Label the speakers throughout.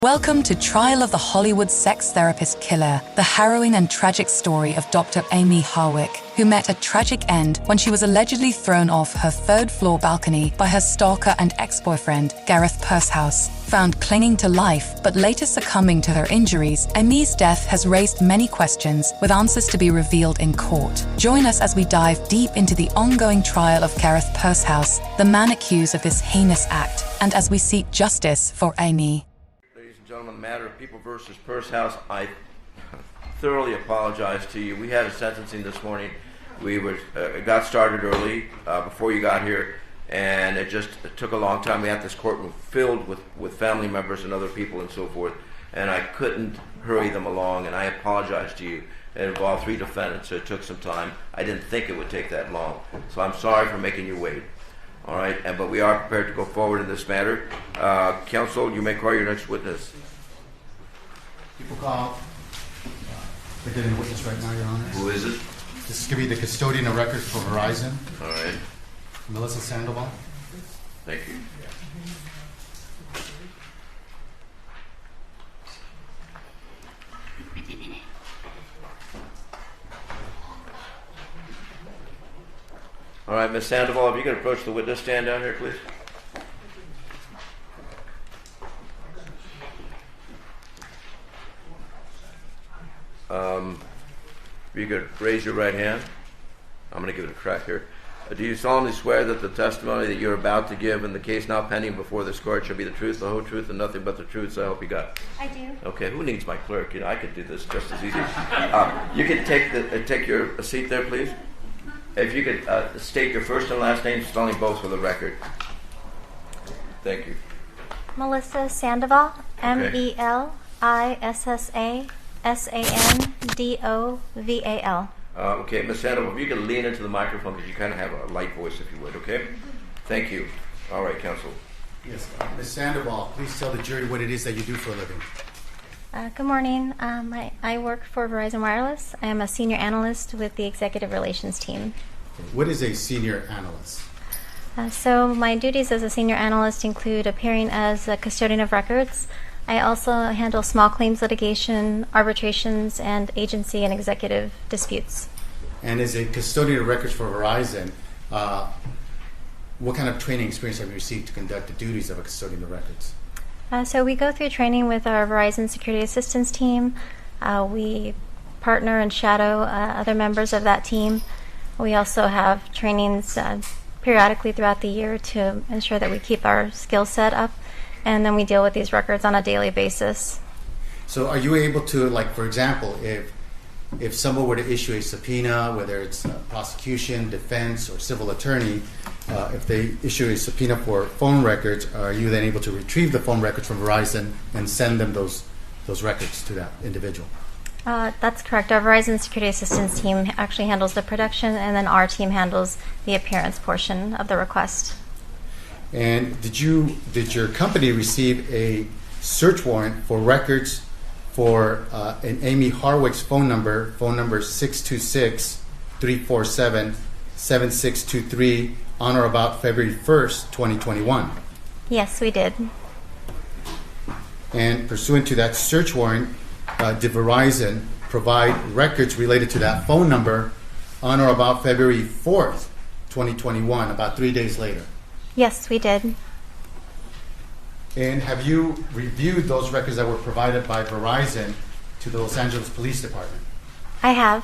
Speaker 1: Welcome to Trial of the Hollywood Sex Therapist Killer, the harrowing and tragic story of Dr. Amie Harwick, who met a tragic end when she was allegedly thrown off her third-floor balcony by her stalker and ex-boyfriend, Gareth Pursehouse. Found clinging to life, but later succumbing to her injuries, Amie's death has raised many questions, with answers to be revealed in court. Join us as we dive deep into the ongoing trial of Gareth Pursehouse, the man accused of this heinous act, and as we seek justice for Amie.
Speaker 2: Gentlemen, the matter of People versus Pursehouse, I thoroughly apologize to you. We had a sentencing this morning. We got started early before you got here, and it took a long time. We had this courtroom filled with family members and other people and so forth, and I couldn't hurry them along, and I apologize to you. It involved 3 defendants, so it took some time. I didn't think it would take that long, so I'm sorry for making you wait. All right, but we are prepared to go forward in this matter. Counsel, you may call your next witness.
Speaker 3: People call. We're getting a witness right now, Your Honor.
Speaker 2: Who is it?
Speaker 3: This is going to be the custodian of records for Verizon.
Speaker 2: All right.
Speaker 3: Melissa Sandoval.
Speaker 2: Thank you. All right, Ms. Sandoval, if you could approach the witness stand down here, please. If you could raise your right hand. I'm going to give it a crack here. Do you solemnly swear that the testimony that you're about to give in the case now pending before this court shall be the truth, the whole truth, and nothing but the truth, so I hope you got it?
Speaker 4: I do.
Speaker 2: Okay, who needs my clerk? You know, I could do this just as easy. You can take your seat there, please. If you could state your first and last name, spelling both for the record. Thank you.
Speaker 4: Melissa Sandoval, Melissa Sandoval.
Speaker 2: Okay, Ms. Sandoval, if you could lean into the microphone because you kind of have a light voice, if you would, okay? Thank you. All right, counsel.
Speaker 3: Yes, Ms. Sandoval, please tell the jury what it is that you do for a living.
Speaker 4: Good morning. I work for Verizon Wireless. I am a senior analyst with the executive relations team.
Speaker 3: What is a senior analyst?
Speaker 4: So my duties as a senior analyst include appearing as a custodian of records. I also handle small claims litigation, arbitrations, and agency and executive disputes.
Speaker 3: And as a custodian of records for Verizon, what kind of training experience have you received to conduct the duties of a custodian of records?
Speaker 4: So we go through training with our Verizon Security Assistance team. We partner and shadow other members of that team. We also have trainings periodically throughout the year to ensure that we keep our skill set up, and then we deal with these records on a daily basis.
Speaker 3: So are you able to, like, for example, if someone were to issue a subpoena, whether it's prosecution, defense, or civil attorney, if they issue a subpoena for phone records, are you then able to retrieve the phone records from Verizon and send them those records to that individual?
Speaker 4: That's correct. Our Verizon Security Assistance team actually handles the production, and then our team handles the appearance portion of the request.
Speaker 3: And did your company receive a search warrant for records for an Amie Harwick's phone number 626-347-7623 on or about February 1st, 2021?
Speaker 4: Yes, we did.
Speaker 3: And pursuant to that search warrant, did Verizon provide records related to that phone number on or about February 4th, 2021, about 3 days later?
Speaker 4: Yes, we did.
Speaker 3: And have you reviewed those records that were provided by Verizon to the Los Angeles Police Department?
Speaker 4: I have.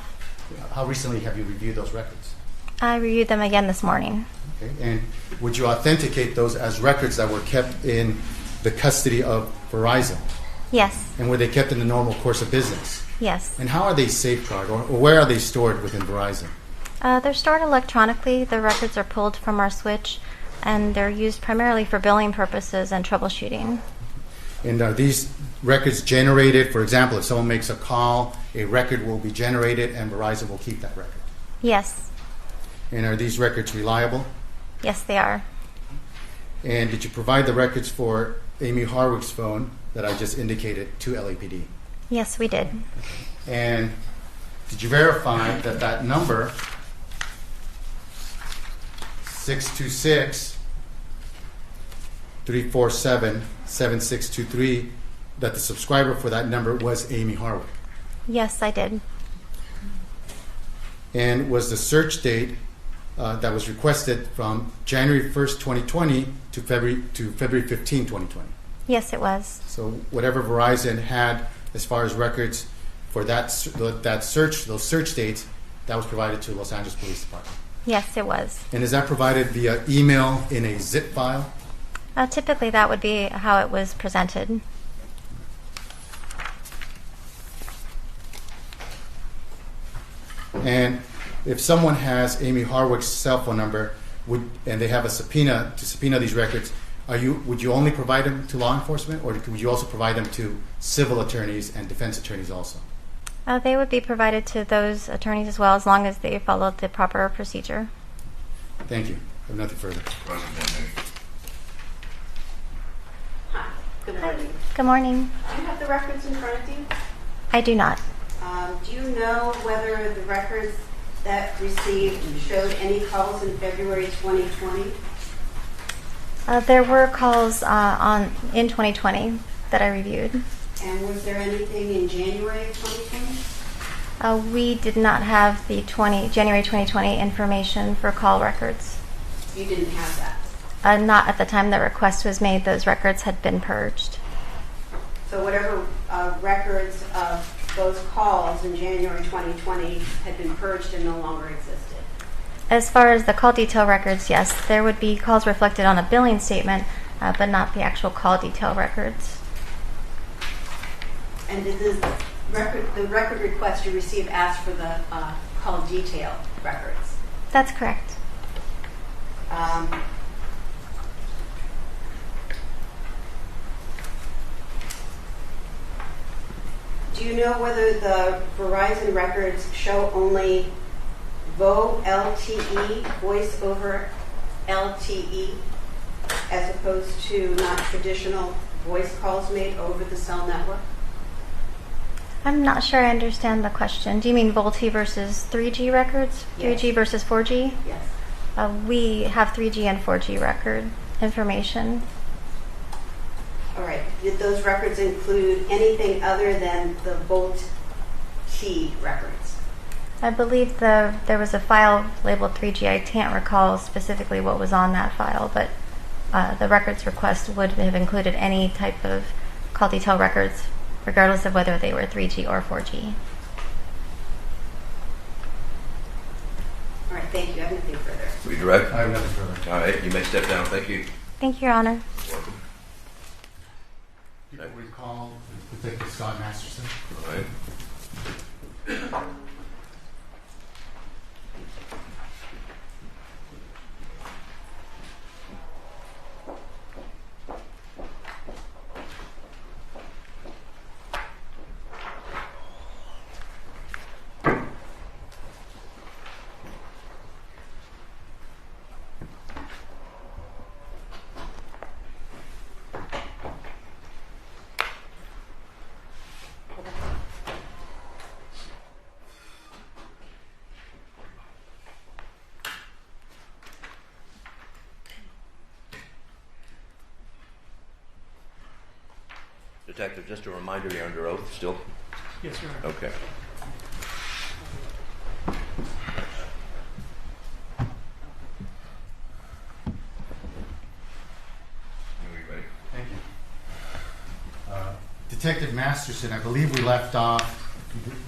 Speaker 3: How recently have you reviewed those records?
Speaker 4: I reviewed them again this morning.
Speaker 3: Okay. And would you authenticate those as records that were kept in the custody of Verizon?
Speaker 4: Yes.
Speaker 3: And were they kept in the normal course of business?
Speaker 4: Yes.
Speaker 3: And how are they safeguarded, or where are they stored within Verizon?
Speaker 4: They're stored electronically. The records are pulled from our switch, and they're used primarily for billing purposes and troubleshooting.
Speaker 3: And are these records generated, for example, if someone makes a call, a record will be generated and Verizon will keep that record?
Speaker 4: Yes.
Speaker 3: And are these records reliable?
Speaker 4: Yes, they are.
Speaker 3: And did you provide the records for Amie Harwick's phone that I just indicated to LAPD?
Speaker 4: Yes, we did.
Speaker 3: And did you verify that that number 626-347-7623 that the subscriber for that number was Amie Harwick?
Speaker 4: Yes, I did.
Speaker 3: And was the search date that was requested from January 1st, 2020 to February 15, 2020?
Speaker 4: Yes, it was.
Speaker 3: So whatever Verizon had as far as records for those search dates, that was provided to Los Angeles Police Department.
Speaker 4: Yes, it was.
Speaker 3: And is that provided via email in a zip file?
Speaker 4: Typically, that would be how it was presented.
Speaker 3: And if someone has Amie Harwick's cell phone number and they have a subpoena to subpoena these records, would you only provide them to law enforcement, or would you also provide them to civil attorneys and defense attorneys also?
Speaker 4: They would be provided to those attorneys as well, as long as they followed the proper procedure.
Speaker 3: Thank you. I have nothing further.
Speaker 5: Hi, good morning.
Speaker 4: Good morning.
Speaker 5: Do you have the records in front of you?
Speaker 4: I do not.
Speaker 5: Do you know whether the records that received showed any calls in February 2020?
Speaker 4: There were calls in 2020 that I reviewed.
Speaker 5: And was there anything in January of 2020?
Speaker 4: We did not have the January 2020 information for call records.
Speaker 5: You didn't have that?
Speaker 4: Not at the time the request was made. Those records had been purged.
Speaker 5: So whatever records of those calls in January 2020 had been purged and no longer existed?
Speaker 4: As far as the call detail records, yes, there would be calls reflected on a billing statement, but not the actual call detail records.
Speaker 5: And did the record request you received ask for the call detail records?
Speaker 4: That's correct.
Speaker 5: Do you know whether the Verizon records show only VO LTE, voice over LTE, as opposed to not traditional voice calls made over the cell network?
Speaker 4: I'm not sure I understand the question. Do you mean VoLTE versus 3G records?
Speaker 5: Yes.
Speaker 4: 3G versus 4G?
Speaker 5: Yes.
Speaker 4: We have 3G and 4G record information.
Speaker 5: All right. Did those records include anything other than the VoLTE records?
Speaker 4: I believe there was a file labeled 3G. I can't recall specifically what was on that file, but the records request would have included any type of call detail records, regardless of whether they were 3G or 4G.
Speaker 5: All right. Thank you. I have nothing further.
Speaker 2: Redirect.
Speaker 3: I have nothing further.
Speaker 2: All right, you may step down. Thank you.
Speaker 4: Thank you, Your Honor.
Speaker 2: Welcome.
Speaker 3: People recall Detective Scott Masterson.
Speaker 2: All right. Detective, just a reminder, you're under oath still?
Speaker 6: Yes, Your Honor.
Speaker 2: Okay. Are you ready?
Speaker 3: Thank you. Detective Masterson, I believe we left off,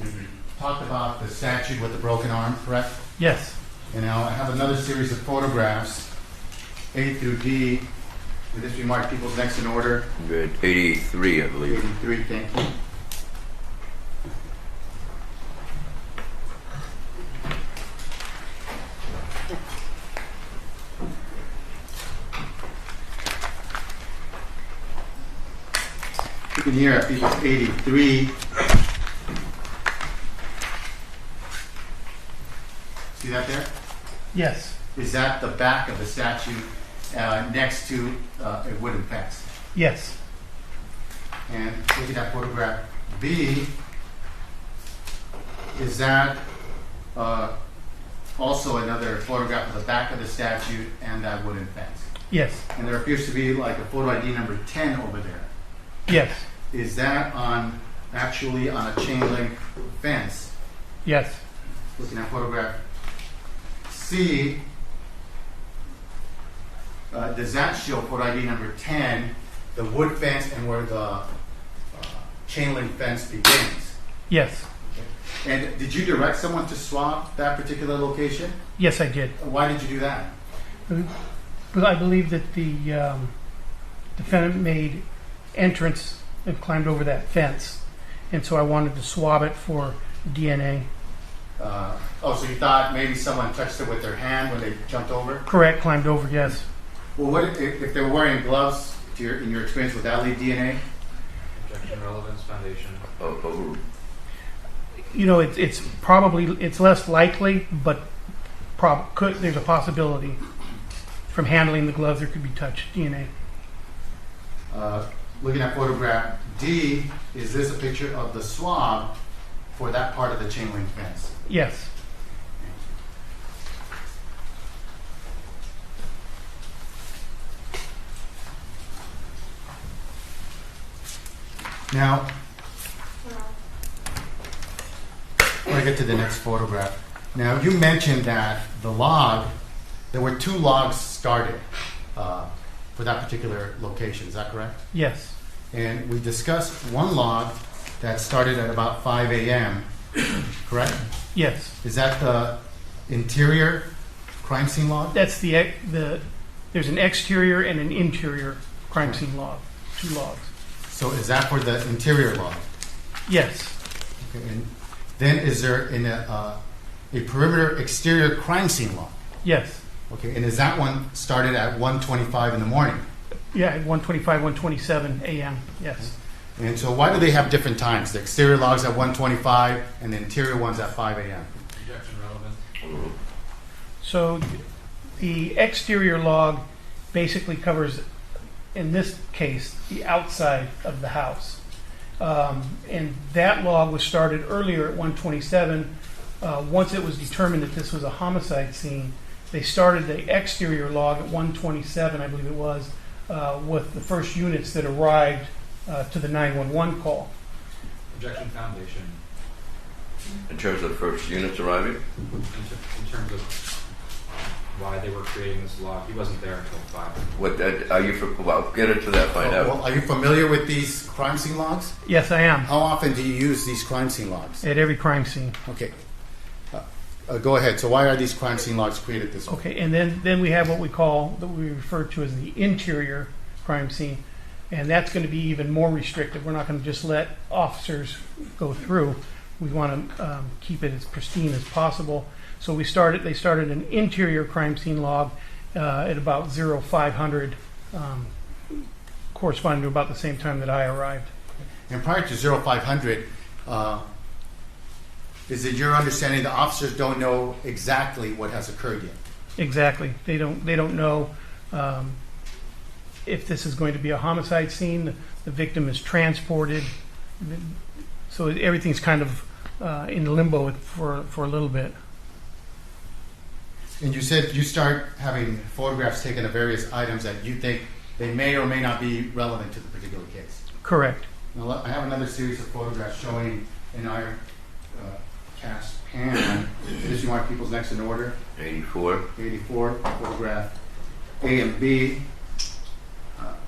Speaker 3: we talked about the statute with the broken arm, correct?
Speaker 6: Yes.
Speaker 3: And now I have another series of photographs, A through D. Would this be marked people's next in order?
Speaker 2: Good. 83, I believe.
Speaker 3: 83, thank you. You can hear at people's 83. See that there?
Speaker 6: Yes.
Speaker 3: Is that the back of the statue next to a wooden fence?
Speaker 6: Yes.
Speaker 3: And looking at photograph B, is that also another photograph of the back of the statue and that wooden fence?
Speaker 6: Yes.
Speaker 3: And there appears to be like a photo ID number 10 over there.
Speaker 6: Yes.
Speaker 3: is that actually on a chain link fence?
Speaker 6: Yes.
Speaker 3: Looking at photograph C, does that show photo ID number 10, the wood fence and where the chain link fence begins?
Speaker 6: Yes.
Speaker 3: And did you direct someone to swap that particular location?
Speaker 6: Yes, I did.
Speaker 3: Why did you do that?
Speaker 6: Because I believe that the defendant made entrance and climbed over that fence, and so I wanted to swab it for DNA.
Speaker 3: So you thought maybe someone touched it with their hand when they jumped over?
Speaker 6: Correct, climbed over, yes.
Speaker 3: Well, what if they were wearing gloves? In your experience, would that leave DNA?
Speaker 7: Objection, relevance, foundation.
Speaker 6: You know, it's probably less likely, but there's a possibility from handling the gloves there could be touched DNA.
Speaker 3: Looking at photograph D, is this a picture of the swab for that part of the chain link fence?
Speaker 6: Yes.
Speaker 3: Now, when I get to the next photograph, now you mentioned that there were 2 logs started for that particular location. Is that correct?
Speaker 6: Yes.
Speaker 3: And we discussed one log that started at about 5 a.m., correct?
Speaker 6: Yes.
Speaker 3: Is that the interior crime scene log?
Speaker 6: That's there's an exterior and an interior crime scene log, 2 logs.
Speaker 3: So is that for the interior log?
Speaker 6: Yes.
Speaker 3: Okay, and then is there a perimeter exterior crime scene log?
Speaker 6: Yes.
Speaker 3: Okay, and is that one started at 1:25 in the morning?
Speaker 6: Yeah, 1:25, 1:27 a.m. Yes.
Speaker 3: And so why do they have different times? The exterior log's at 1:25 and the interior one's at 5 a.m.
Speaker 7: Objection, relevance.
Speaker 6: So the exterior log basically covers, in this case, the outside of the house. And that log was started earlier at 1:27. Once it was determined that this was a homicide scene, they started the exterior log at 1:27, I believe it was, with the first units that arrived to the 911 call.
Speaker 7: Objection, foundation.
Speaker 2: In terms of the first units arriving?
Speaker 7: In terms of why they were creating this log, he wasn't there until 5.
Speaker 2: What are you? Well, get into that. Find out.
Speaker 3: Well, are you familiar with these crime scene logs?
Speaker 6: Yes, I am.
Speaker 3: How often do you use these crime scene logs?
Speaker 6: At every crime scene.
Speaker 3: Okay. Go ahead. So why are these crime scene logs created this way?
Speaker 6: Okay, and then we have what we refer to as the interior crime scene, and that's going to be even more restrictive. We're not going to just let officers go through. We want to keep it as pristine as possible. So they started an interior crime scene log at about 0500, corresponding to about the same time that I arrived.
Speaker 3: And prior to 0500, is it your understanding the officers don't know exactly what has occurred yet?
Speaker 6: Exactly. They don't know if this is going to be a homicide scene. The victim is transported, so everything's kind of in limbo for a little bit.
Speaker 3: And you said you start having photographs taken of various items that you think they may or may not be relevant to the particular case.
Speaker 6: Correct.
Speaker 3: Now, I have another series of photographs showing an iron cast pan. Just you want people's next in order.
Speaker 2: 84.
Speaker 3: 84, photograph A and B.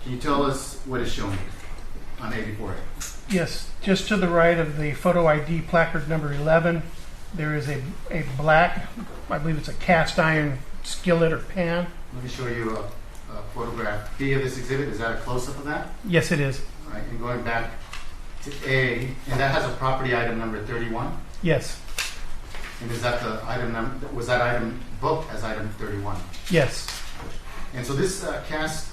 Speaker 3: Can you tell us what is showing on 84A?
Speaker 6: Yes, just to the right of the photo ID placard number 11, there is a black, I believe it's a cast iron skillet or pan.
Speaker 3: Let me show you a photograph B of this exhibit. Is that a close-up of that?
Speaker 6: Yes, it is.
Speaker 3: All right, and going back to A, and that has a property item number 31.
Speaker 6: Yes.
Speaker 3: And is that the item number? Was that item booked as item 31?
Speaker 6: Yes.
Speaker 3: And so this cast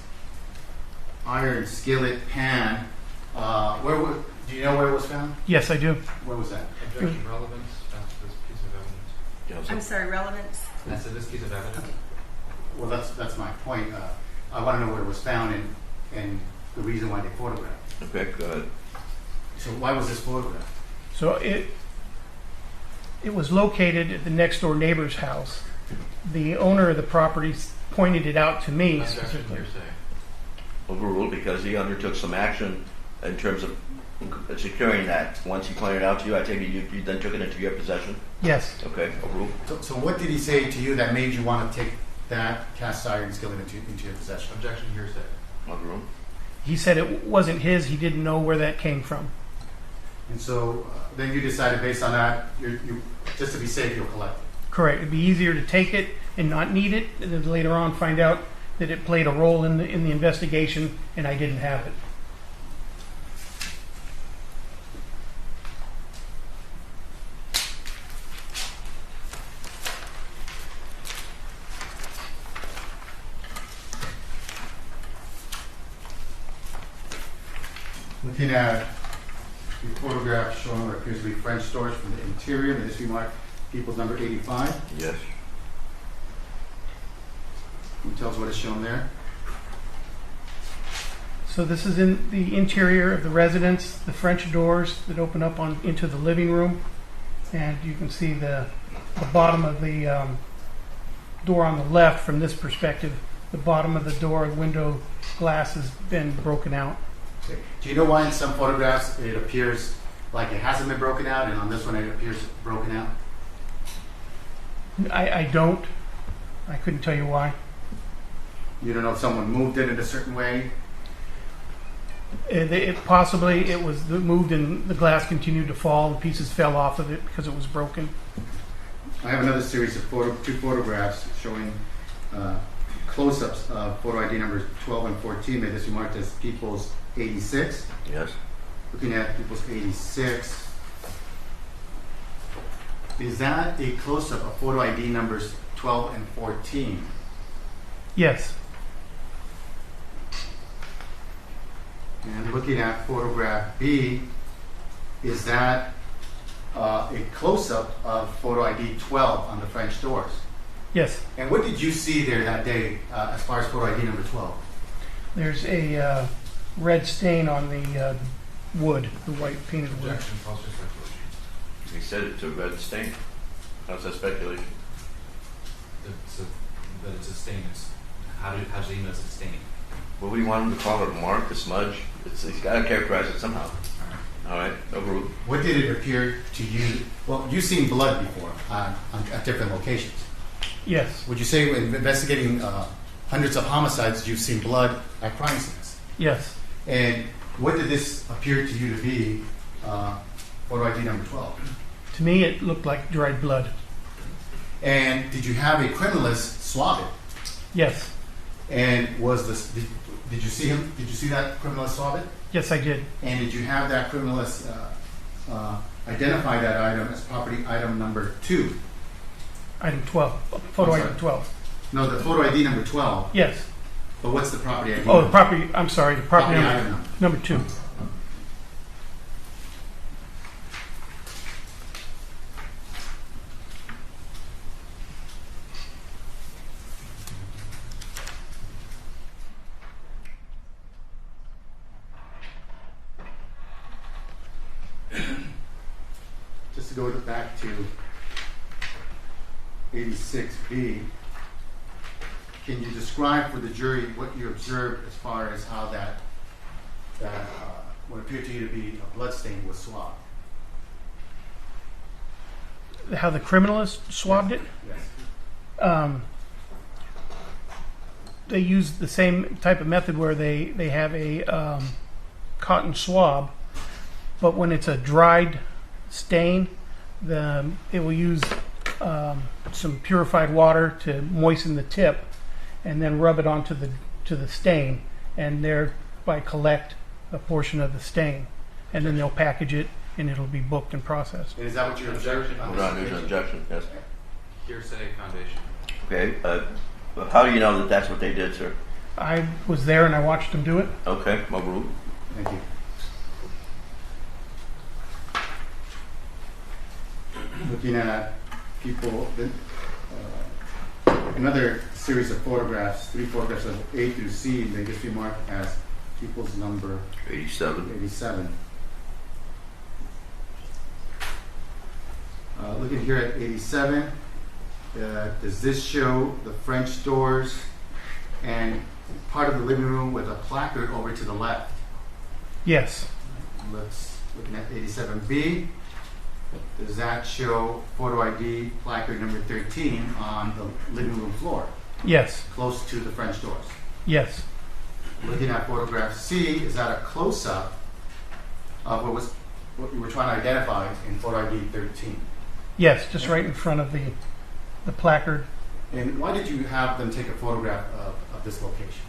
Speaker 3: iron skillet pan, do you know where it was found?
Speaker 6: Yes, I do.
Speaker 3: Where was that?
Speaker 7: Objection, relevance. That's this piece of evidence.
Speaker 5: I'm sorry, relevance?
Speaker 7: That's this piece of evidence.
Speaker 3: Well, that's my point. I want to know where it was found and the reason why they photographed it.
Speaker 2: Okay, go ahead.
Speaker 3: So why was this photographed?
Speaker 6: So it was located at the next door neighbor's house. The owner of the property pointed it out to me
Speaker 7: Objection,
Speaker 6: specifically.
Speaker 7: hearsay.
Speaker 2: Overruled because he undertook some action in terms of securing that, once he pointed out to you, I take it you then took it into your possession?
Speaker 6: Yes.
Speaker 2: Okay, overruled.
Speaker 3: So what did he say to you that made you want to take that cast iron skillet into your possession?
Speaker 7: Objection, hearsay.
Speaker 2: Overruled.
Speaker 6: He said it wasn't his. He didn't know where that came from.
Speaker 3: And so then you decided based on that, you just to be safe, you'll collect it.
Speaker 6: Correct. It'd be easier to take it and not need it, and then later on find out that it played a role in the investigation, and I didn't have it.
Speaker 3: Looking at the photograph showing what appears to be French doors from the interior, the history mark, People's number 85.
Speaker 2: Yes.
Speaker 3: Can you tell us what is shown there?
Speaker 6: So this is in the interior of the residence, the French doors that open up into the living room, and you can see the bottom of the door on the left from this perspective. The bottom of the door, the window glass has been broken out.
Speaker 3: Okay. Do you know why in some photographs it appears like it hasn't been broken out, and on this one it appears broken out?
Speaker 6: I don't. I couldn't tell you why.
Speaker 3: You don't know if someone moved it in a certain way?
Speaker 6: Possibly it was moved and the glass continued to fall and pieces fell off of it because it was broken.
Speaker 3: I have another series of two photographs showing close-ups of photo ID numbers 12 and 14. May this be marked as People's 86.
Speaker 2: Yes.
Speaker 3: Looking at People's 86. Is that a close-up of photo ID numbers 12 and 14?
Speaker 6: Yes.
Speaker 3: And looking at photograph B, is that a close-up of photo ID 12 on the French doors?
Speaker 6: Yes.
Speaker 3: And what did you see there that day as far as photo ID number 12?
Speaker 6: There's a red stain on the wood, the white painted wood.
Speaker 7: Objection, false or speculation.
Speaker 2: He said it's a red stain. How's that speculation?
Speaker 7: That it's a stain. How does he know it's a stain?
Speaker 2: What do you want him to call it? A mark? A smudge? He's got to characterize it somehow. All right. Overruled.
Speaker 3: What did it appear to you? Well, you've seen blood before at different locations.
Speaker 6: Yes.
Speaker 3: Would you say when investigating hundreds of homicides, you've seen blood at crime scenes?
Speaker 6: Yes.
Speaker 3: And what did this appear to you to be, photo ID number 12?
Speaker 6: To me, it looked like dried blood.
Speaker 3: And did you have a criminalist swab it?
Speaker 6: Yes.
Speaker 3: And was this? Did you see him? Did you see that criminalist swab it?
Speaker 6: Yes, I did.
Speaker 3: And did you have that criminalist identify that item as property item number 2?
Speaker 6: Item 12. Photo
Speaker 3: I'm sorry.
Speaker 6: item 12.
Speaker 3: No, the photo ID number 12.
Speaker 6: Yes.
Speaker 3: But what's the property ID?
Speaker 6: Oh, the property. I'm sorry. The property
Speaker 3: Property item
Speaker 6: number 2.
Speaker 3: Just to go back to 86B, can you describe for the jury what you observed as far as how that what appeared to you to be a bloodstain was swabbed?
Speaker 6: How the criminalist swabbed it?
Speaker 3: Yes.
Speaker 6: They use the same type of method where they have a cotton swab, but when it's a dried stain, it will use some purified water to moisten the tip, and then rub it onto the stain, and thereby collect a portion of the stain, and then they'll package it, and it'll be booked and processed.
Speaker 3: And is that what you observed?
Speaker 2: Hold on, there's an objection. Yes.
Speaker 7: Hearsay foundation.
Speaker 2: Okay. How do you know that that's what they did, sir?
Speaker 6: I was there and I watched them do it.
Speaker 2: Okay. Overruled.
Speaker 3: Thank you. Looking at people, another series of photographs, 3 photographs of A through C, they just be marked as people's number
Speaker 2: 87.
Speaker 3: Looking here at 87, does this show the French doors and part of the living room with a placard over to the left?
Speaker 6: Yes.
Speaker 3: Let's Looking at 87B, does that show photo ID placard number 13 on the living room floor,
Speaker 6: Yes.
Speaker 3: close to the French doors?
Speaker 6: Yes.
Speaker 3: Looking at photograph C, is that a close-up of what you were trying to identify in photo ID 13?
Speaker 6: Yes, just right in front of the placard.
Speaker 3: And why did you have them take a photograph of this location?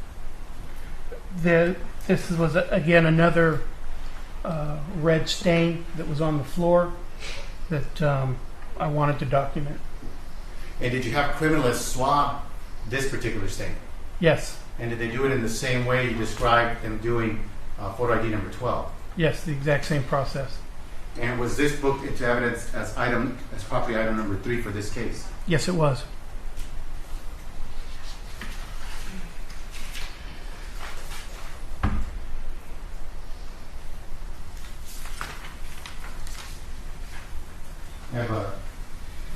Speaker 6: This was, again, another red stain that was on the floor that I wanted to document.
Speaker 3: And did you have criminalists swab this particular stain?
Speaker 6: Yes.
Speaker 3: And did they do it in the same way you described them doing photo ID number 12?
Speaker 6: Yes, the exact same process.
Speaker 3: And was this booked into evidence as property item number 3 for this case?
Speaker 6: Yes, it was.
Speaker 3: I have a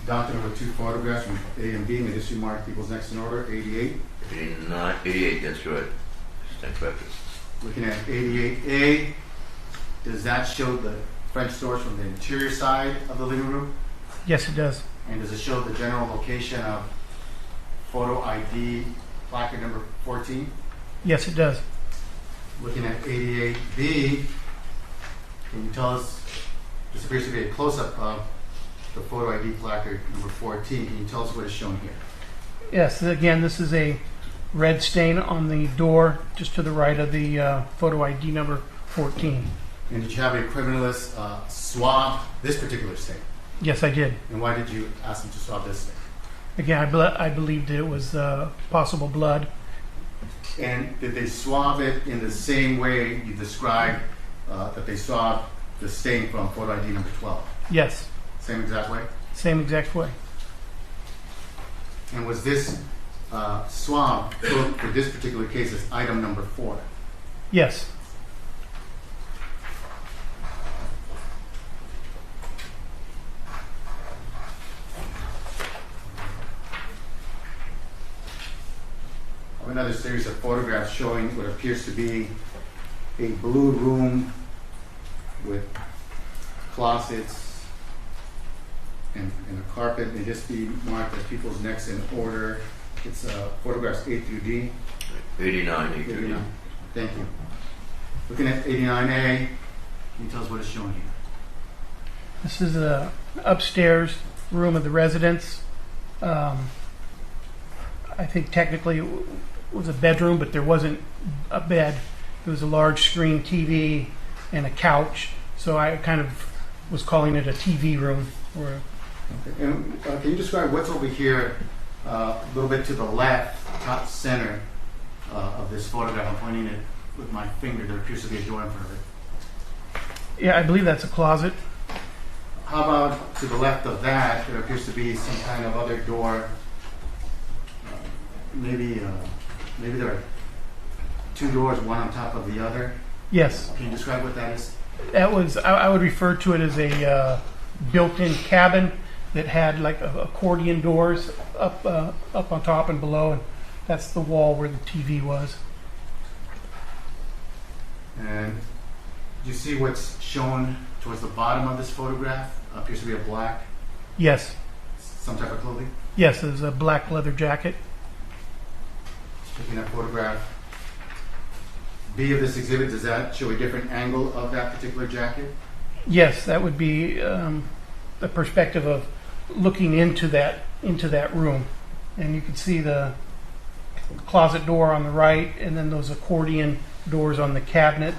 Speaker 3: document with 2 photographs from A and B, and I just mark people's next in order. 88.
Speaker 2: 88, that's right. Stand corrected.
Speaker 3: Looking at 88A, does that show the French doors from the interior side of the living room?
Speaker 6: Yes, it does.
Speaker 3: And does it show the general location of photo ID placard number 14?
Speaker 6: Yes, it does.
Speaker 3: Looking at 88B, can you tell us, this appears to be a close-up of the photo ID placard number 14. Can you tell us what is shown here?
Speaker 6: Yes, again, this is a red stain on the door just to the right of the photo ID number 14.
Speaker 3: And did you have a criminalist swab this particular stain?
Speaker 6: Yes, I did.
Speaker 3: And why did you ask them to swab this stain?
Speaker 6: Again, I believed it was possible blood.
Speaker 3: And did they swab it in the same way you described that they swabbed the stain from photo ID number 12?
Speaker 6: Yes,
Speaker 3: Same exact way?
Speaker 6: same exact way.
Speaker 3: And was this swab booked for this particular case as item number 4?
Speaker 6: Yes.
Speaker 3: I have another series of photographs showing what appears to be a blue room with closets and a carpet. They just be marked as people's necks in order. It's photographs A through D.
Speaker 2: 89, 89.
Speaker 3: Thank you. Looking at 89A, can you tell us what is shown here?
Speaker 6: This is a upstairs room of the residence. I think technically it was a bedroom, but there wasn't a bed. There was a large screen TV and a couch. So I kind of was calling it a TV room. Or
Speaker 3: Okay. And can you describe what's over here, a little bit to the left, top center of this photograph? I'm pointing it with my finger. There appears to be a door in front of it.
Speaker 6: yeah, I believe that's a closet.
Speaker 3: How about to the left of that, there appears to be some kind of other door. Maybe there are 2 doors, one on top of the other.
Speaker 6: Yes,
Speaker 3: Can you describe what that is?
Speaker 6: that was. I would refer to it as a built-in cabin that had like accordion doors up on top and below, and that's the wall where the TV was.
Speaker 3: And do you see what's shown towards the bottom of this photograph? Appears to be a black,
Speaker 6: Yes,
Speaker 3: some type of clothing.
Speaker 6: yes, there's a black leather jacket.
Speaker 3: Looking at photograph B of this exhibit, does that show a different angle of that particular jacket?
Speaker 6: Yes, that would be the perspective of looking into that room, and you can see the closet door on the right, and then those accordion doors on the cabinet,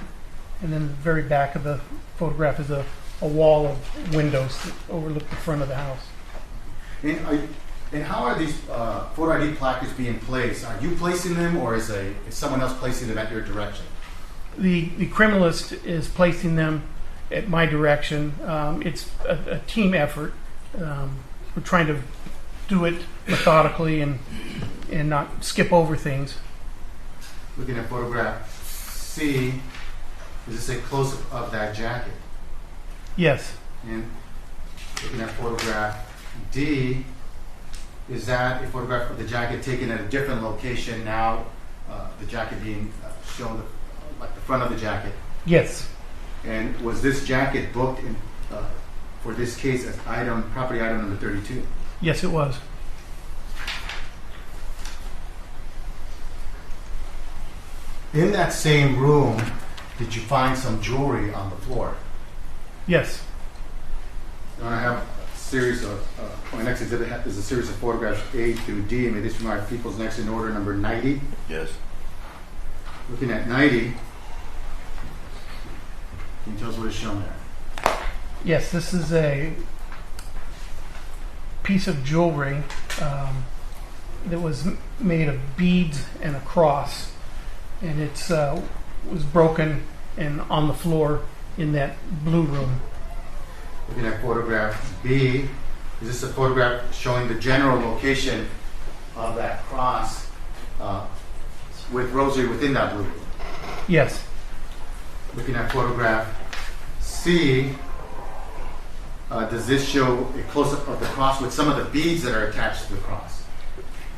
Speaker 6: and then the very back of the photograph is a wall of windows that overlook the front of the house.
Speaker 3: And how are these photo ID placards being placed? Are you placing them, or is someone else placing them at your direction?
Speaker 6: The criminalist is placing them at my direction. It's a team effort. We're trying to do it methodically and not skip over things.
Speaker 3: Looking at photograph C, is this a close-up of that jacket?
Speaker 6: Yes,
Speaker 3: And looking at photograph D, is that a photograph of the jacket taken at a different location now, the jacket being shown, like the front of the jacket?
Speaker 6: yes,
Speaker 3: And was this jacket booked for this case as property item number 32?
Speaker 6: Yes, it was.
Speaker 3: In that same room, did you find some jewelry on the floor?
Speaker 6: Yes.
Speaker 3: And I have a series of, my next exhibit is a series of photographs A through D. May this be my people's next in order, number 90.
Speaker 2: Yes.
Speaker 3: Looking at 90, can you tell us what is shown there?
Speaker 6: Yes, this is a piece of jewelry that was made of beads and a cross, and it's was broken and on the floor in that blue room.
Speaker 3: Looking at photograph B, is this a photograph showing the general location of that cross with rosary within that blue room?
Speaker 6: Yes.
Speaker 3: Looking at photograph C, does this show a close-up of the cross with some of the beads that are attached to the cross?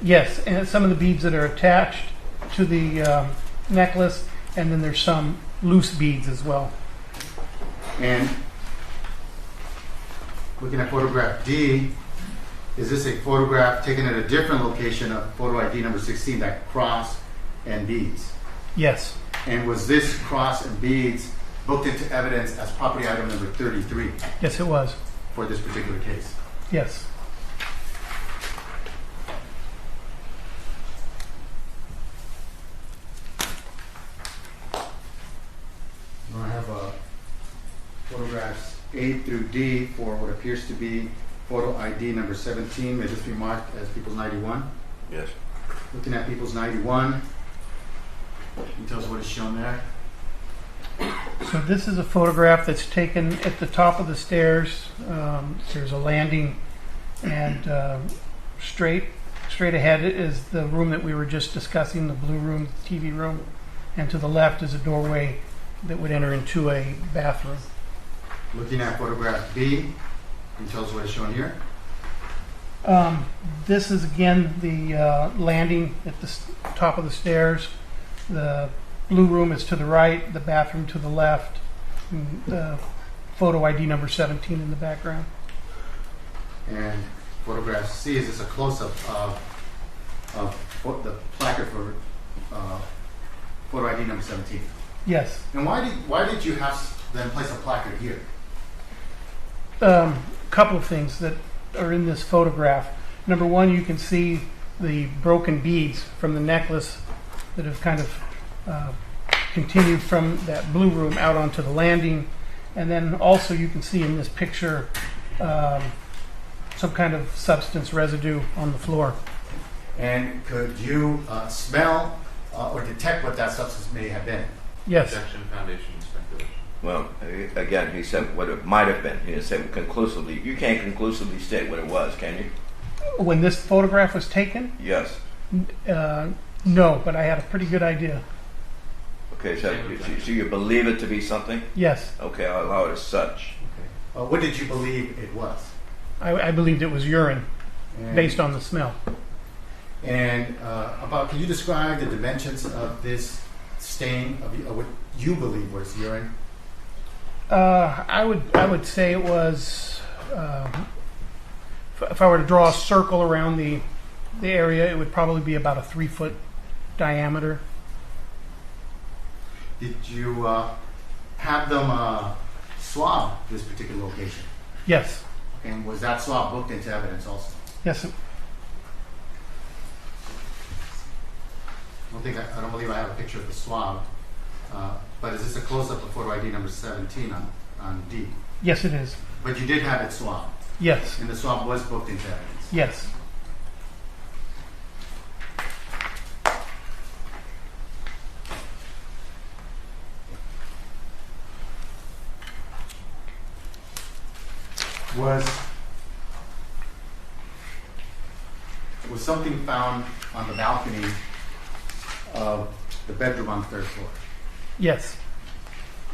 Speaker 6: Yes, and some of the beads that are attached to the necklace, and then there's some loose beads as well.
Speaker 3: And looking at photograph D, is this a photograph taken at a different location of photo ID number 16, that cross and beads?
Speaker 6: Yes.
Speaker 3: And was this cross and beads booked into evidence as property item number 33
Speaker 6: Yes, it was.
Speaker 3: for this particular case?
Speaker 6: Yes.
Speaker 3: I have photographs A through D for what appears to be photo ID number 17. May this be marked as People's 91?
Speaker 2: Yes.
Speaker 3: Looking at People's 91, can you tell us what is shown there?
Speaker 6: So this is a photograph that's taken at the top of the stairs. There's a landing, and straight ahead is the room that we were just discussing, the blue room, the TV room, and to the left is a doorway that would enter into a bathroom.
Speaker 3: Looking at photograph B, can you tell us what is shown here?
Speaker 6: This is again the landing at the top of the stairs. The blue room is to the right, the bathroom to the left, and the photo ID number 17 in the background.
Speaker 3: And photograph C, is this a close-up of the placard for photo ID number 17?
Speaker 6: Yes.
Speaker 3: And why did you have them place a placard here?
Speaker 6: Couple of things that are in this photograph. Number one, you can see the broken beads from the necklace that have kind of continued from that blue room out onto the landing. And then also you can see in this picture some kind of substance residue on the floor.
Speaker 3: And could you smell or detect what that substance may have been?
Speaker 6: Yes.
Speaker 7: Objection, foundation, speculation.
Speaker 2: Well, again, he said what it might have been. He didn't say conclusively. You can't conclusively state what it was, can you?
Speaker 6: When this photograph was taken,
Speaker 2: Yes.
Speaker 6: no, but I had a pretty good idea.
Speaker 2: Okay, so you believe it to be something?
Speaker 6: Yes,
Speaker 2: Okay, I'll allow it as such.
Speaker 3: Okay. What did you believe it was?
Speaker 6: I believed it was urine
Speaker 3: And,
Speaker 6: based on the smell.
Speaker 3: And can you describe the dimensions of this stain of what you believe was urine?
Speaker 6: I would say it was, if I were to draw a circle around the area, it would probably be about a 3-foot diameter.
Speaker 3: Did you have them swab this particular location?
Speaker 6: Yes,
Speaker 3: And was that swab booked into evidence also?
Speaker 6: yes,
Speaker 3: I don't believe I have a picture of the swab, but is this a close-up of photo ID number 17 on D?
Speaker 6: yes it is.
Speaker 3: But you did have it swabbed,
Speaker 6: Yes,
Speaker 3: and the swab was booked into evidence.
Speaker 6: yes.
Speaker 3: Was something found on the balcony of the bedroom on the 3rd floor?
Speaker 6: Yes.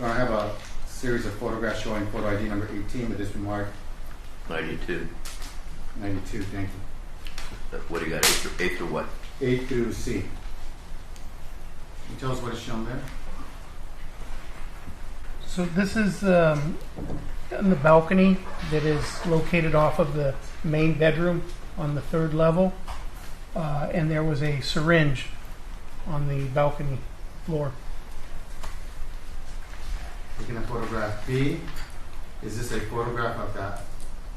Speaker 3: I have a series of photographs showing photo ID number 18 with this remark
Speaker 2: 92.
Speaker 3: 92. Thank you.
Speaker 2: What do you got? A through what?
Speaker 3: A through C. Can you tell us what is shown there?
Speaker 6: So this is in the balcony that is located off of the main bedroom on the 3rd level. And there was a syringe on the balcony floor.
Speaker 3: Looking at photograph B, is this a photograph of that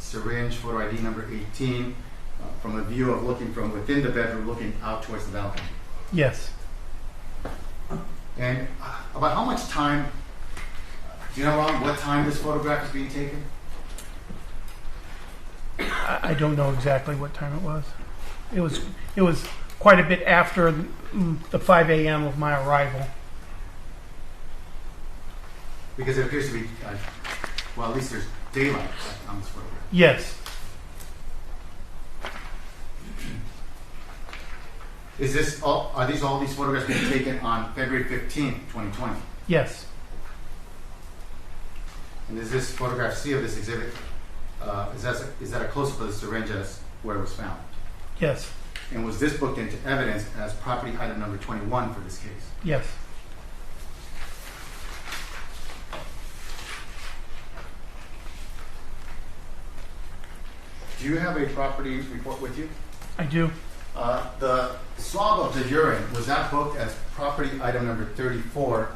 Speaker 3: syringe, photo ID number 18, from a view of looking from within the bedroom, looking out towards the balcony?
Speaker 6: Yes.
Speaker 3: And about how much time, do you know around what time this photograph is being taken?
Speaker 6: I don't know exactly what time it was. It was quite a bit after the 5 a.m. of my arrival.
Speaker 3: Because it appears to be, well, at least there's daylight on this photograph.
Speaker 6: Yes.
Speaker 3: Is this are all these photographs being taken on February 15th, 2020?
Speaker 6: Yes.
Speaker 3: And is this photograph C of this exhibit, is that a close-up of the syringe as where it was found?
Speaker 6: Yes.
Speaker 3: And was this booked into evidence as property item number 21 for this case?
Speaker 6: Yes.
Speaker 3: Do you have a property report with you?
Speaker 6: I do.
Speaker 3: The swab of the urine, was that booked as property item number 34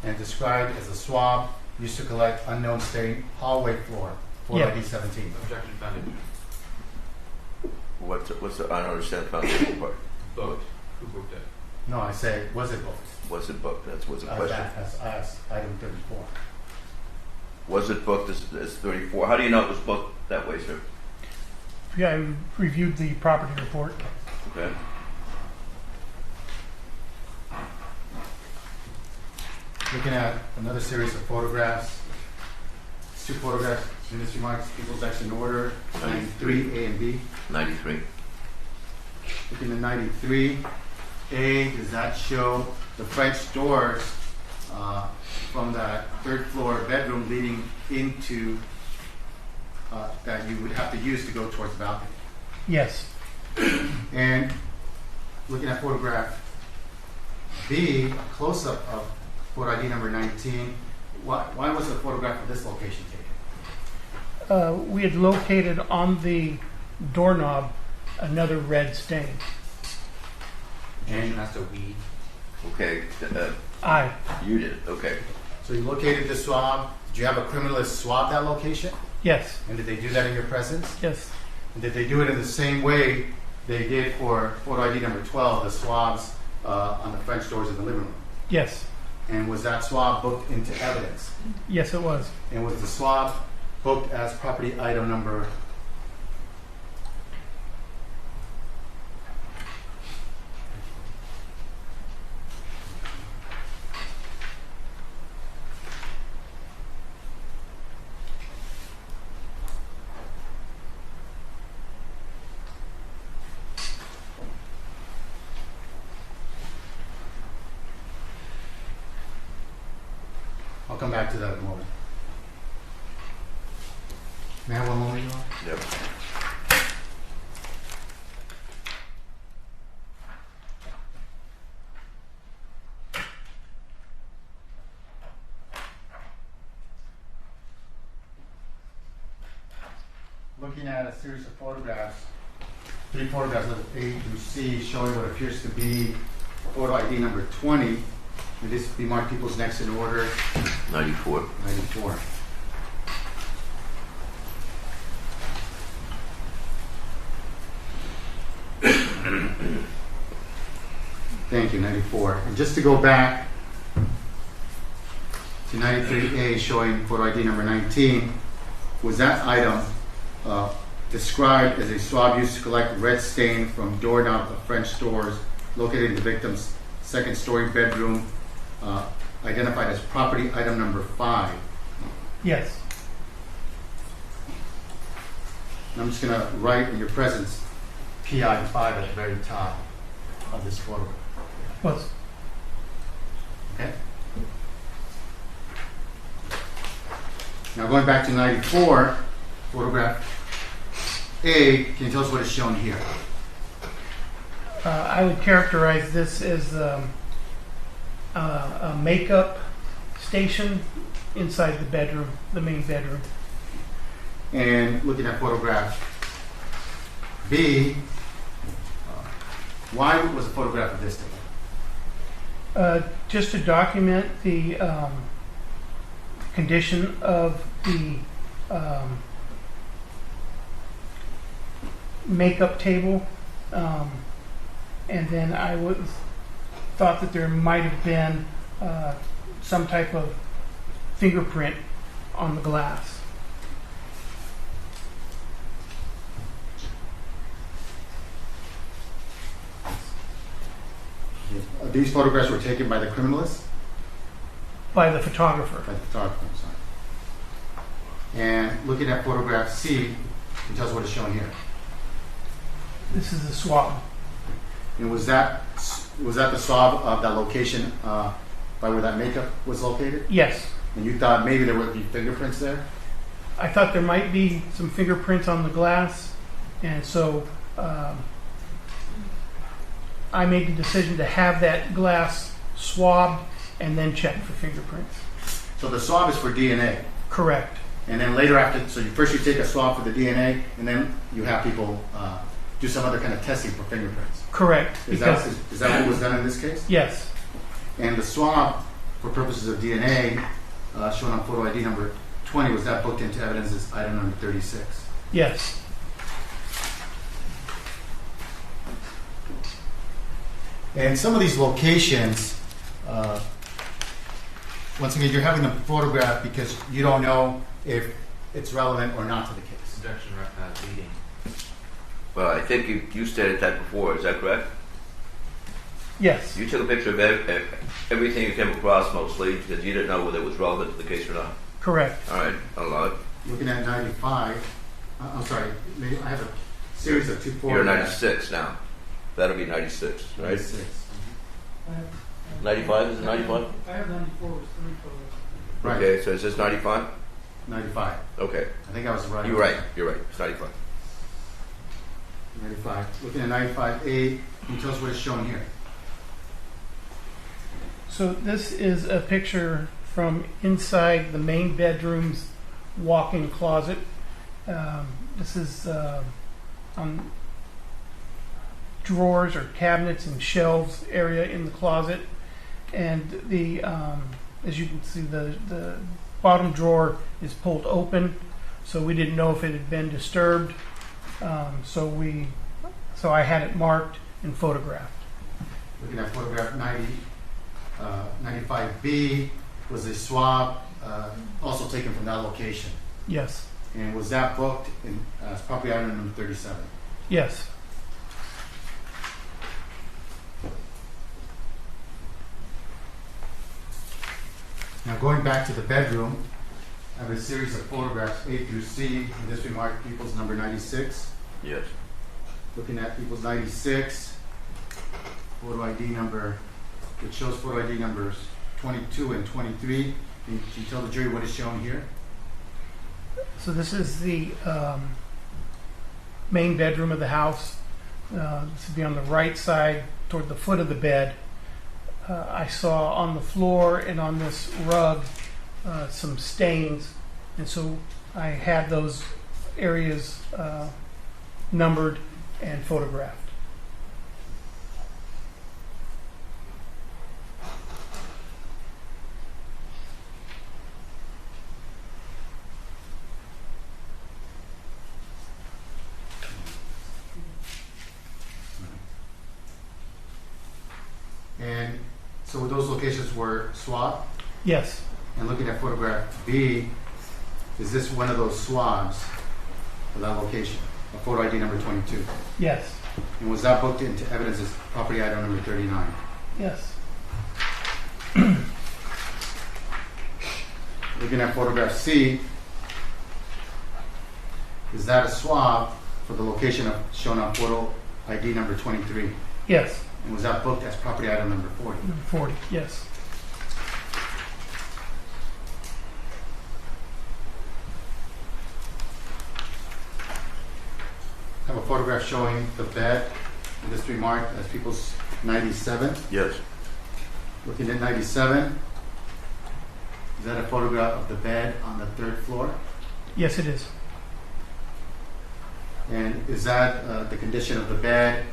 Speaker 3: and described as a swab used to collect unknown stain hallway floor,
Speaker 6: Yeah.
Speaker 3: ID 17?
Speaker 7: Objection founded.
Speaker 2: What's the, I don't understand the foundation part.
Speaker 7: Booked. Who booked it?
Speaker 3: No, I say, was it booked?
Speaker 2: Was it booked? That's what's the
Speaker 3: As
Speaker 2: question.
Speaker 3: that, as item 34.
Speaker 2: Was it booked as 34? How do you know it was booked that way, sir?
Speaker 6: Yeah, I reviewed the property report.
Speaker 2: Okay.
Speaker 3: Looking at another series of photographs. It's 2 photographs, Ministry Marks, People's Action Order, 93A and B.
Speaker 2: 93.
Speaker 3: Looking at 93A, does that show the French doors from that 3rd floor bedroom leading into that you would have to use to go towards the balcony?
Speaker 6: Yes.
Speaker 3: And looking at photograph B, a close-up of photo ID number 19, why was the photograph of this location taken?
Speaker 6: We had located on the doorknob another red stain.
Speaker 7: Objection has to weed.
Speaker 2: Okay.
Speaker 6: Aye.
Speaker 2: You did. Okay.
Speaker 3: So you located the swab. Did you have a criminalist swab that location?
Speaker 6: Yes.
Speaker 3: And did they do that in your presence?
Speaker 6: Yes.
Speaker 3: And did they do it in the same way they did for photo ID number 12, the swabs on the French doors in the living room?
Speaker 6: Yes.
Speaker 3: And was that swab booked into evidence?
Speaker 6: Yes, it was.
Speaker 3: And was the swab booked as property item number? I'll come back to that in a moment. May I have one moment, Your Honor?
Speaker 2: Yep.
Speaker 3: Looking at a series of photographs, 3 photographs of A through C showing what appears to be photo ID number 20. And this would be marked people's next in order,
Speaker 2: 94.
Speaker 3: 94. Thank you, 94. And just to go back to 93A showing photo ID number 19, was that item described as a swab used to collect red stain from doorknob of French doors located in the victim's 2nd story bedroom, identified as property item number 5?
Speaker 6: Yes.
Speaker 3: And I'm just going to write in your presence PI 5 at the very top of this photograph.
Speaker 6: Was.
Speaker 3: Okay? Now going back to 94, photograph A, can you tell us what is shown here?
Speaker 6: I would characterize this as a makeup station inside the bedroom, the main bedroom.
Speaker 3: And looking at photograph B, why was a photograph of this taken?
Speaker 6: Just to document the condition of the makeup table, and then I thought that there might have been some type of fingerprint on the glass.
Speaker 3: These photographs were taken by the criminalist?
Speaker 6: By the photographer.
Speaker 3: By the photographer, I'm sorry. And looking at photograph C, can you tell us what is shown here?
Speaker 6: This is the swab.
Speaker 3: And was that the swab of that location by where that makeup was located?
Speaker 6: Yes.
Speaker 3: And you thought maybe there would be fingerprints there?
Speaker 6: I thought there might be some fingerprints on the glass, and so I made the decision to have that glass swabbed and then check for fingerprints.
Speaker 3: So the swab is for DNA?
Speaker 6: Correct.
Speaker 3: And then later after, so first you take a swab for the DNA, and then you have people do some other kind of testing for fingerprints?
Speaker 6: Correct.
Speaker 3: Is that what was done in this case?
Speaker 6: Yes.
Speaker 3: And the swab, for purposes of DNA, shown on photo ID number 20, was that booked into evidence as item number 36?
Speaker 6: Yes.
Speaker 3: And some of these locations, once again, you're having them photographed because you don't know if it's relevant or not to the case.
Speaker 7: Objection, leading.
Speaker 2: Well, I think you stated that before. Is that correct?
Speaker 6: Yes.
Speaker 2: You took a picture of everything you came across mostly because you didn't know whether it was relevant to the case or not.
Speaker 6: Correct.
Speaker 2: All right. I'll allow it.
Speaker 3: Looking at 95, I'm sorry, I have a series of two
Speaker 2: You're
Speaker 3: photographs.
Speaker 2: 96 now. That'll be 96, right?
Speaker 3: 96.
Speaker 2: 95? Is it 95?
Speaker 6: I have 94 with 3 photos.
Speaker 3: Right.
Speaker 2: Okay, so is this 95?
Speaker 3: 95.
Speaker 2: Okay.
Speaker 3: I think I was right.
Speaker 2: You're right. You're right. It's 95.
Speaker 3: 95. Looking at 95A, can you tell us what is shown here?
Speaker 6: So this is a picture from inside the main bedroom's walk-in closet. This is on drawers or cabinets and shelves area in the closet, and the as you can see, the bottom drawer is pulled open, so we didn't know if it had been disturbed. So I had it marked and photographed.
Speaker 3: Looking at photograph 95B, was a swab also taken from that location?
Speaker 6: Yes.
Speaker 3: And was that booked as property item number 37?
Speaker 6: Yes.
Speaker 3: Now going back to the bedroom, I have a series of photographs A through C, and this we marked people's number 96.
Speaker 2: Yes.
Speaker 3: Looking at people's 96, photo ID number, it shows photo ID numbers 22 and 23. Can you tell the jury what is shown here?
Speaker 6: So this is the main bedroom of the house. This would be on the right side toward the foot of the bed. I saw on the floor and on this rug some stains, and so I had those areas numbered and photographed.
Speaker 3: And so those locations were swabbed?
Speaker 6: Yes.
Speaker 3: And looking at photograph B, is this one of those swabs for that location? A photo ID number 22.
Speaker 6: Yes.
Speaker 3: And was that booked into evidence as property item number 39?
Speaker 6: Yes.
Speaker 3: Looking at photograph C, is that a swab for the location shown on photo ID number 23?
Speaker 6: Yes.
Speaker 3: And was that booked as property item number 40?
Speaker 6: Number 40. Yes.
Speaker 3: I have a photograph showing the bed, and this remarked as people's 97.
Speaker 2: Yes.
Speaker 3: Looking at 97, Is that a photograph of the bed on the 3rd floor?
Speaker 6: Yes, it is.
Speaker 3: And is that the condition of the bed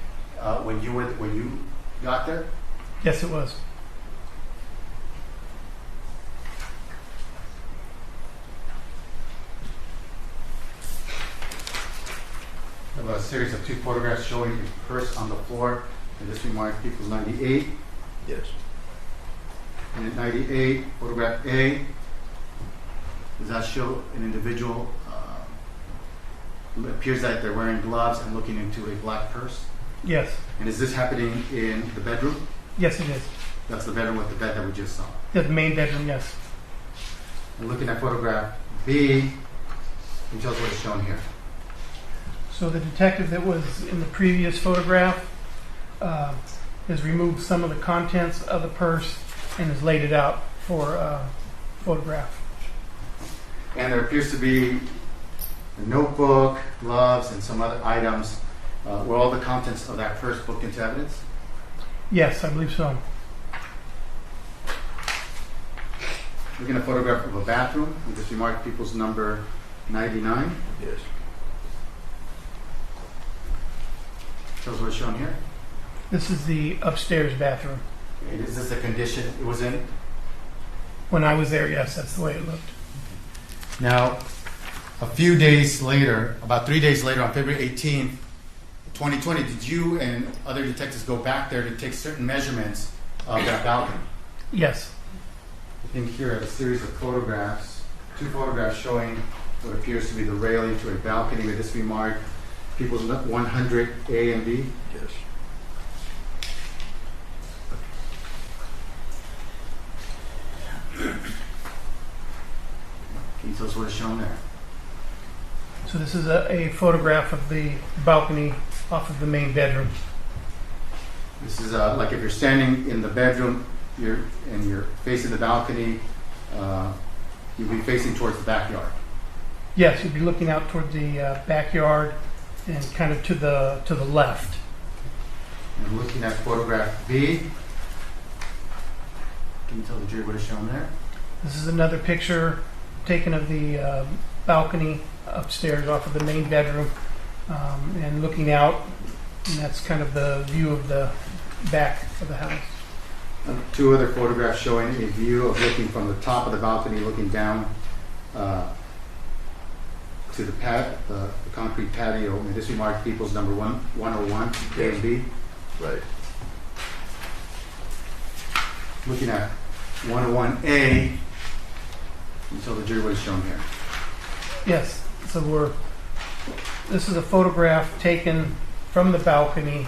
Speaker 3: when you got there?
Speaker 6: Yes, it was.
Speaker 3: I have a series of 2 photographs showing a purse on the floor, and this remark equals 98.
Speaker 2: Yes.
Speaker 3: And at 98, photograph A, does that show an individual? It appears that they're wearing gloves and looking into a black purse.
Speaker 6: Yes.
Speaker 3: And is this happening in the bedroom?
Speaker 6: Yes, it is.
Speaker 3: That's the bedroom with the bed that we just saw.
Speaker 6: The main bedroom, yes.
Speaker 3: And looking at photograph B, can you tell us what is shown here?
Speaker 6: So the detective that was in the previous photograph has removed some of the contents of the purse and has laid it out for photograph.
Speaker 3: And there appears to be a notebook, gloves, and some other items. Were all the contents of that purse booked into evidence?
Speaker 6: Yes, I believe so.
Speaker 3: Looking at a photograph of a bathroom with this remark people's number 99.
Speaker 2: Yes.
Speaker 3: Tell us what's shown here.
Speaker 6: This is the upstairs bathroom.
Speaker 3: And is this the condition it was in?
Speaker 6: When I was there, yes, that's the way it looked.
Speaker 3: Now, a few days later, about 3 days later, on February 18th, 2020, did you and other detectives go back there to take certain measurements of that balcony?
Speaker 6: Yes.
Speaker 3: Looking here at a series of photographs, 2 photographs showing what appears to be the railing to a balcony with this remark, people's 100 A and B.
Speaker 2: Yes.
Speaker 3: Can you tell us what is shown there?
Speaker 6: So this is a photograph of the balcony off of the main bedroom.
Speaker 3: This is like if you're standing in the bedroom you're facing the balcony, you'll be facing towards the backyard.
Speaker 6: Yes, you'd be looking out toward the backyard and kind of to the left.
Speaker 3: And looking at photograph B, can you tell the jury what is shown there?
Speaker 6: This is another picture taken of the balcony upstairs off of the main bedroom and looking out, and that's kind of the view of the back of the house.
Speaker 3: 2 other photographs showing a view of looking from the top of the balcony, looking down to the concrete patio. And this remark people's number 101, A and B.
Speaker 2: Right.
Speaker 3: Looking at 101A, you tell the jury what is shown here.
Speaker 6: Yes, so this is a photograph taken from the balcony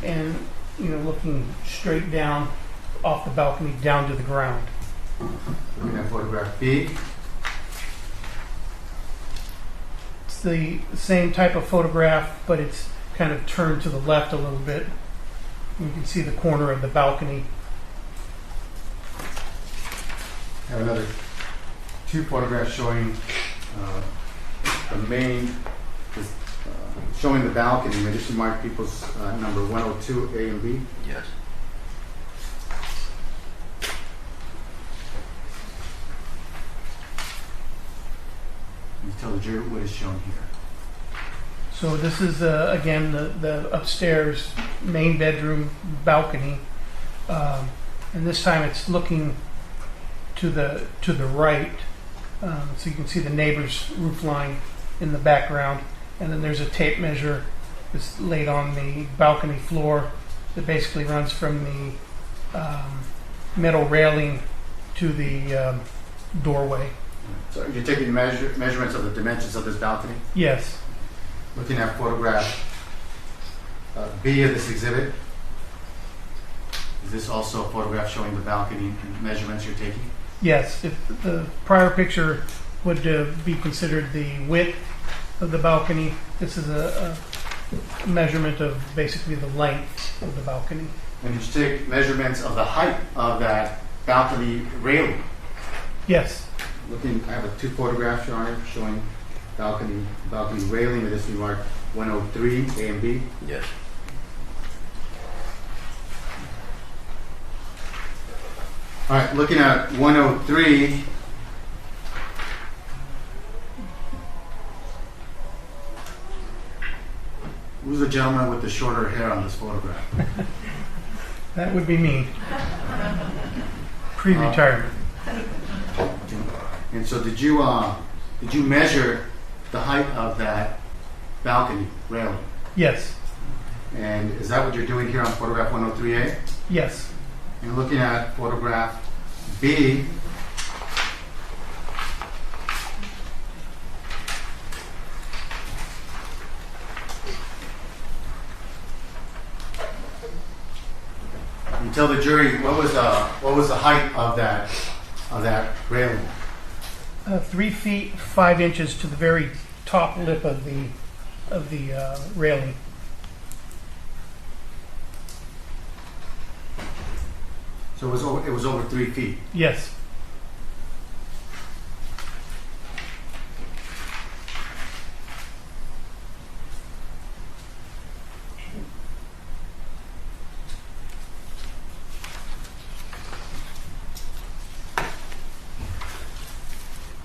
Speaker 6: and, looking straight down off the balcony down to the ground.
Speaker 3: Looking at photograph B.
Speaker 6: It's the same type of photograph, but it's kind of turned to the left a little bit. You can see the corner of the balcony.
Speaker 3: I have another 2 photographs showing the main, showing the balcony. May this remark people's number 102, A and B.
Speaker 2: Yes.
Speaker 3: You tell the jury what is shown here.
Speaker 6: So this is again the upstairs main bedroom balcony, and this time it's looking to the right, so you can see the neighbor's roof line in the background, and then there's a tape measure that's laid on the balcony floor that basically runs from the metal railing to the doorway.
Speaker 3: So you're taking measurements of the dimensions of this balcony?
Speaker 6: Yes.
Speaker 3: Looking at photograph B of this exhibit, is this also a photograph showing the balcony and measurements you're taking?
Speaker 6: Yes. If the prior picture would be considered the width of the balcony, this is a measurement of basically the length of the balcony.
Speaker 3: And you take measurements of the height of that balcony railing?
Speaker 6: Yes.
Speaker 3: I have 2 photographs, Your Honor, showing balcony railing with this remark 103, A and B.
Speaker 2: Yes.
Speaker 3: All right, looking at 103, Who's the gentleman with the shorter hair on this photograph?
Speaker 6: That would be me. Pre-retirement.
Speaker 3: And so did you measure the height of that balcony railing?
Speaker 6: Yes.
Speaker 3: And is that what you're doing here on photograph 103A?
Speaker 6: Yes.
Speaker 3: And looking at photograph B, you tell the jury what was the height of that railing?
Speaker 6: 3 feet 5 inches to the very top lip of the railing.
Speaker 3: So it was over 3 feet.
Speaker 6: Yes.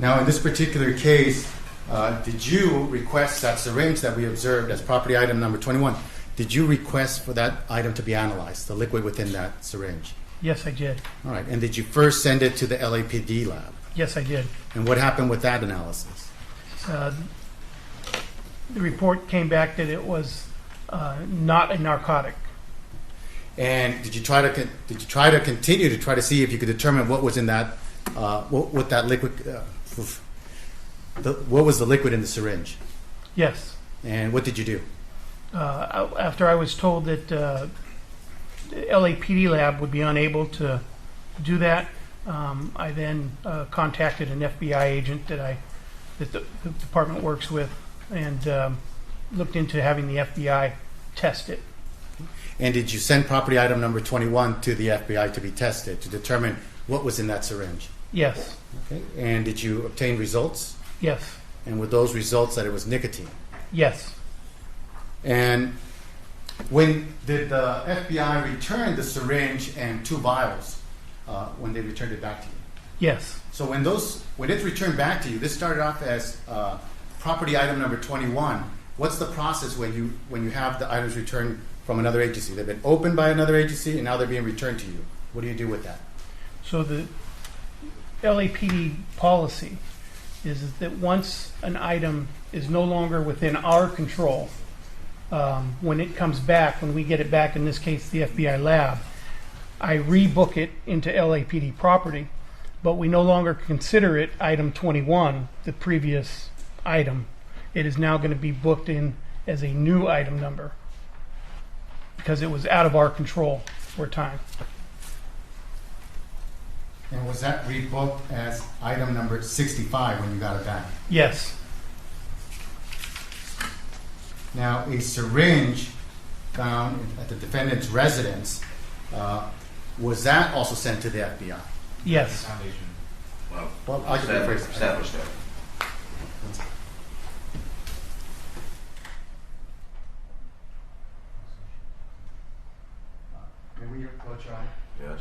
Speaker 3: Now, in this particular case, did you request that syringe that we observed as property item number 21? Did you request for that item to be analyzed, the liquid within that syringe?
Speaker 6: Yes, I did.
Speaker 3: All right. And did you first send it to the LAPD lab?
Speaker 6: Yes, I did.
Speaker 3: And what happened with that analysis?
Speaker 6: The report came back that it was not a narcotic.
Speaker 3: And did you try to continue to try to see if you could determine what was in that what that liquid? What was the liquid in the syringe?
Speaker 6: Yes.
Speaker 3: And what did you do?
Speaker 6: After I was told that the LAPD lab would be unable to do that, I then contacted an FBI agent that the department works with, and looked into having the FBI test it.
Speaker 3: And did you send property item number 21 to the FBI to be tested to determine what was in that syringe?
Speaker 6: Yes.
Speaker 3: Okay. And did you obtain results?
Speaker 6: Yes.
Speaker 3: And were those results that it was nicotine?
Speaker 6: Yes.
Speaker 3: And when did the FBI return the syringe and 2 vials when they returned it back to you?
Speaker 6: Yes.
Speaker 3: So when it's returned back to you, this started off as property item number 21. What's the process when you have the items returned from another agency? They've been opened by another agency and now they're being returned to you. What do you do with that?
Speaker 6: So the LAPD policy is that once an item is no longer within our control, when it comes back, when we get it back, in this case the FBI lab, I rebook it into LAPD property, but we no longer consider it item 21, the previous item. It is now going to be booked in as a new item number because it was out of our control for a time.
Speaker 3: And was that rebooked as item number 65 when you got it back?
Speaker 6: Yes.
Speaker 3: Now, a syringe found at the defendant's residence, was that also sent to the FBI?
Speaker 6: Yes.
Speaker 2: Well,
Speaker 3: I can rephrase it.
Speaker 2: establish that.
Speaker 3: May we approach your eye?
Speaker 2: Yes.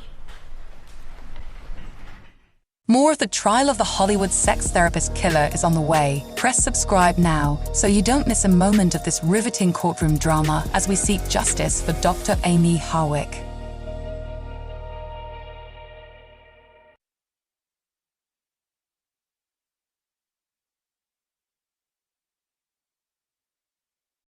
Speaker 1: More of the trial of the Hollywood sex therapist killer is on the way. Press subscribe now so you don't miss a moment of this riveting courtroom drama as we seek justice for Dr. Amie Harwick.